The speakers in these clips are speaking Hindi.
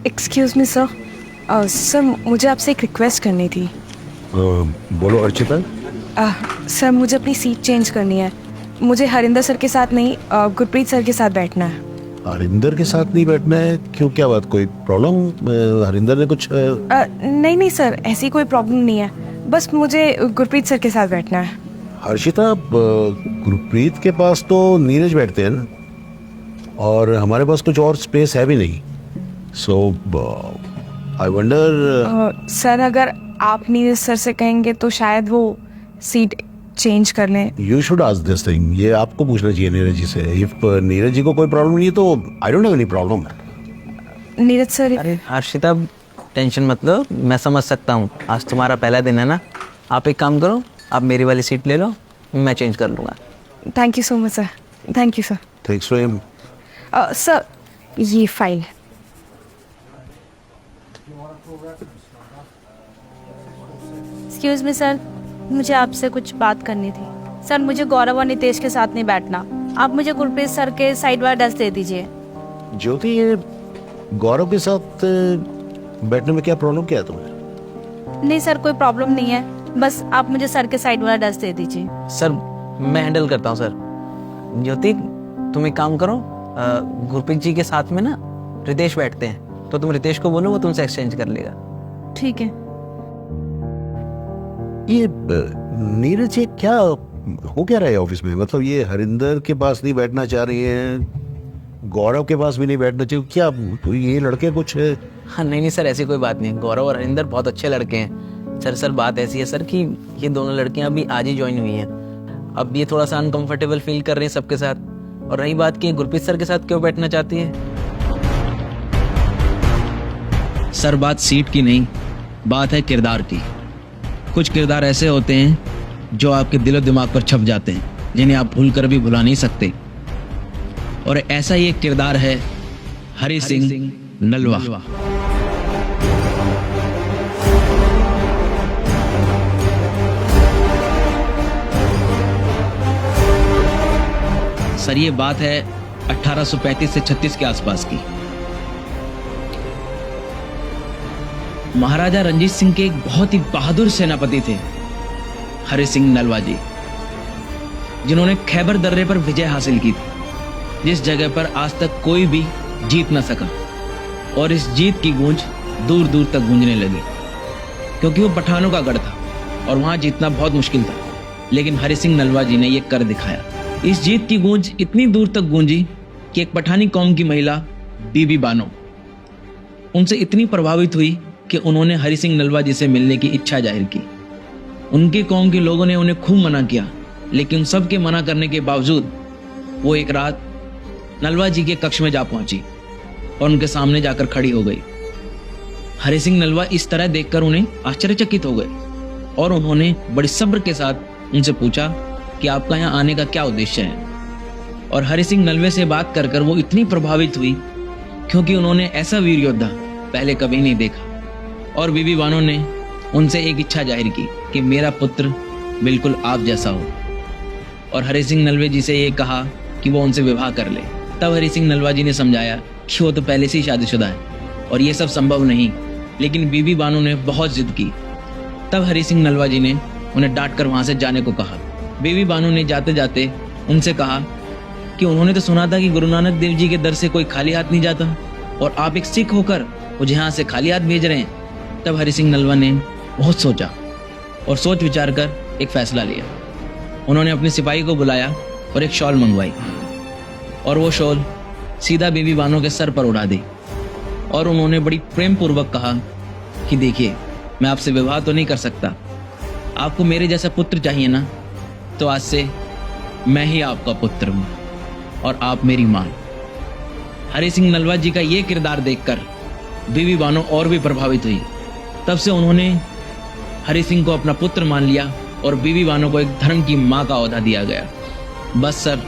एक्सक्यूज़ मी सर, सर मुझे आपसे एक रिक्वेस्ट करनी थी। बोलो अर्चिता। सर मुझे अपनी सीट चेंज करनी है। मुझे हरिंदर सर के साथ नहीं, गुरप्रीत सर के साथ बैठना है। हरिंदर के साथ नहीं बैठना है? क्यों, क्या बात, कोई प्रॉब्लम? हरिंदर ने कुछ नहीं नहीं सर, ऐसी कोई प्रॉब्लम नहीं है, बस मुझे गुरप्रीत सर के साथ बैठना है। हर्षिता, गुरप्रीत के पास तो नीरज बैठते हैं ना, और हमारे पास कुछ और स्पेस है भी नहीं। सो आई वंडर। सर अगर आप नीरज सर से कहेंगे तो शायद वो सीट चेंज कर लें। You should ask this thing, ये आपको पूछना चाहिए नीरज जी से। इफ नीरज जी को कोई प्रॉब्लम नहीं है तो I don't have any problem. Neeraj sir. अरे हर्षिता, टेंशन मत लो, मैं समझ सकता हूँ, आज तुम्हारा पहला दिन है ना। आप एक काम करो, आप मेरी वाली सीट ले लो, मैं चेंज कर लूँगा। Thank you so much sir, thank you sir. Thanks for him. Sir ये फाइल। एक्सक्यूज़ मी सर, मुझे आपसे कुछ बात करनी थी। सर मुझे गौरव और नितेश के साथ नहीं बैठना, आप मुझे गुरप्रीत सर के साइड वाला डेस्क दे दीजिए। ज्योति, ये गौरव के साथ बैठने में क्या प्रॉब्लम, क्या है तुम्हें? नहीं सर, कोई प्रॉब्लम नहीं है, बस आप मुझे सर के साइड वाला डेस्क दे दीजिए। सर मैं हैंडल करता हूँ सर। ज्योति तुम एक काम करो, गुरप्रीत जी के साथ में ना रितेश बैठते हैं, तो तुम रितेश को बोलो, वो तुमसे एक्सचेंज कर लेगा। ठीक है। ये नीरज जी क्या हो क्या रहा है ऑफिस में? मतलब ये हरिंदर के पास नहीं बैठना चाह रही है, गौरव के पास भी नहीं बैठना चाहिए, क्या ये लड़के कुछ है? हाँ नहीं सर, ऐसी कोई बात नहीं। गौरव और हरिंदर बहुत अच्छे लड़के हैं सर। बात ऐसी है सर कि ये दोनों लड़कियां अभी आज ही ज्वाइन हुई हैं, अब ये थोड़ा सा अनकंफर्टेबल फील कर रही हैं सबके साथ। और रही बात कि गुरप्रीत सर के साथ क्यों बैठना चाहती है? सर बात सीट की नहीं, बात है किरदार की। कुछ किरदार ऐसे होते हैं जो आपके दिलो दिमाग पर छप जाते हैं, जिन्हें आप भूल कर भी भुला नहीं सकते। और ऐसा ही एक किरदार है हरि सिंह नलवा। सर ये बात है 1835 से 36 के आसपास की। महाराजा रंजीत सिंह के एक बहुत ही बहादुर सेनापति थे हरि सिंह नलवा जी, जिन्होंने खैबर दर्रे पर विजय हासिल की थी, जिस जगह पर आज तक कोई भी जीत न सका। और इस जीत की गूंज दूर दूर तक गूंजने लगी, क्योंकि वो पठानों का गढ़ था और वहां जीतना बहुत मुश्किल था। लेकिन हरि सिंह नलवा जी ने यह कर दिखाया। इस जीत की गूंज इतनी दूर तक गूंजी कि एक पठानी कौम की महिला बीबी बानो उनसे इतनी प्रभावित हुई कि उन्होंने हरि सिंह नलवा जी से मिलने की इच्छा जाहिर की। उनके कौम के लोगों ने उन्हें खूब मना किया, लेकिन सबके मना करने के बावजूद वो एक रात नलवा जी के कक्ष में जा पहुंची और उनके सामने जाकर खड़ी हो गई। हरि सिंह नलवा इस तरह देखकर उन्हें आश्चर्यचकित हो गए और उन्होंने बड़ी सब्र के साथ उनसे पूछा कि आपका यहाँ आने का क्या उद्देश्य है। और हरि सिंह नलवे से बात कर कर वो इतनी प्रभावित हुई, क्योंकि उन्होंने ऐसा वीर योद्धा पहले कभी नहीं देखा। और बीबी बानो ने उनसे एक इच्छा जाहिर की कि मेरा पुत्र बिल्कुल आप जैसा हो। और हरि सिंह नलवे जी से ये कहा कि वो उनसे विवाह कर ले। तब हरि सिंह नलवा जी ने समझाया कि वो तो पहले से ही शादीशुदा है और ये सब संभव नहीं। लेकिन बीबी बानो ने बहुत जिद की। तब हरि सिंह नलवा जी ने उन्हें डांट कर वहां से जाने को कहा। बीबी बानो ने जाते जाते उनसे कहा कि उन्होंने तो सुना था कि गुरु नानक देव जी के दर से कोई खाली हाथ नहीं जाता, और आप एक सिख होकर मुझे यहाँ से खाली हाथ भेज रहे हैं। तब हरि सिंह नलवा ने बहुत सोचा और सोच विचार कर एक फैसला लिया। उन्होंने अपने सिपाही को बुलाया और एक शॉल मंगवाई, और वो शॉल सीधा बीबी बानो के सर पर उड़ा दी। और उन्होंने बड़ी प्रेम पूर्वक कहा कि देखिए, मैं आपसे विवाह तो नहीं कर सकता, आपको मेरे जैसा पुत्र चाहिए ना, तो आज से मैं ही आपका पुत्र हूं और आप मेरी मां। हरि सिंह नलवा जी का ये किरदार देखकर बीबी बानो और भी प्रभावित हुई। तब से उन्होंने हरि सिंह को अपना पुत्र मान लिया और बीबी बानो को एक धर्म की मां का ओहदा दिया गया। बस सर,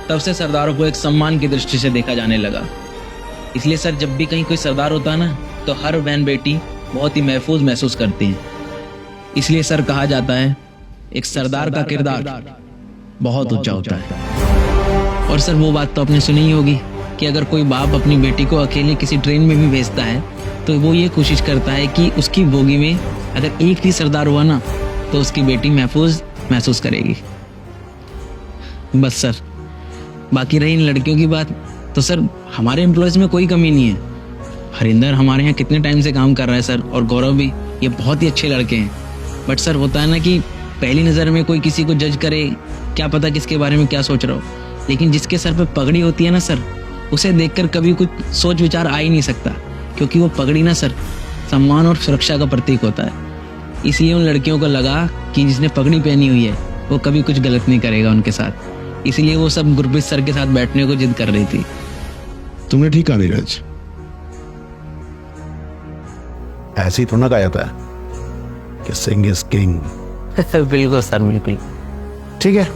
तब से सरदारों को एक सम्मान की दृष्टि से देखा जाने लगा। इसलिए सर, जब भी कहीं कोई सरदार होता है ना, तो हर बहन बेटी बहुत ही महफूज महसूस करती हैं। इसलिए सर कहा जाता है, एक सरदार का किरदार बहुत ऊंचा होता है। और सर वो बात तो आपने सुनी ही होगी कि अगर कोई बाप अपनी बेटी को अकेले किसी ट्रेन में भी भेजता है तो वो ये कोशिश करता है कि उसकी बोगी में अगर एक भी सरदार हुआ ना तो उसकी बेटी महफूज महसूस करेगी। बस सर, बाकी रही इन लड़कियों की बात, तो सर हमारे एम्प्लॉयज़ में कोई कमी नहीं है। हरिंदर हमारे यहाँ कितने टाइम से काम कर रहा है सर, और गौरव भी, ये बहुत ही अच्छे लड़के हैं। बट सर होता है ना कि पहली नज़र में कोई किसी को जज करे, क्या पता किसके बारे में क्या सोच रहा हो, लेकिन जिसके सर पे पगड़ी होती है ना सर, उसे देखकर कभी कुछ सोच विचार आ ही नहीं सकता, क्योंकि वो पगड़ी ना सर सम्मान और सुरक्षा का प्रतीक होता है। इसलिए उन लड़कियों को लगा कि जिसने पगड़ी पहनी हुई है वो कभी कुछ गलत नहीं करेगा उनके साथ, इसलिए वो सब गुरप्रीत सर के साथ बैठने को जिद कर रही थी। तुमने ठीक कहा नीरज, ऐसे ही थोड़ा कहा जाता है कि सिंग इज किंग। बिल्कुल सर, बिल्कुल। ठीक है,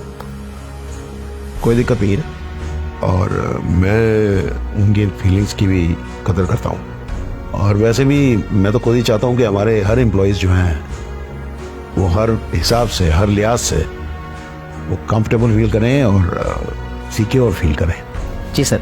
कोई दिक्कत नहीं है, और मैं उनकी फीलिंग्स की भी कदर करता हूँ। और वैसे भी मैं तो खुद ही चाहता हूँ कि हमारे हर एम्प्लॉयज़ जो हैं वो हर हिसाब से, हर लिहाज से वो कंफर्टेबल फील करें और सिक्योर फील करें। जी सर।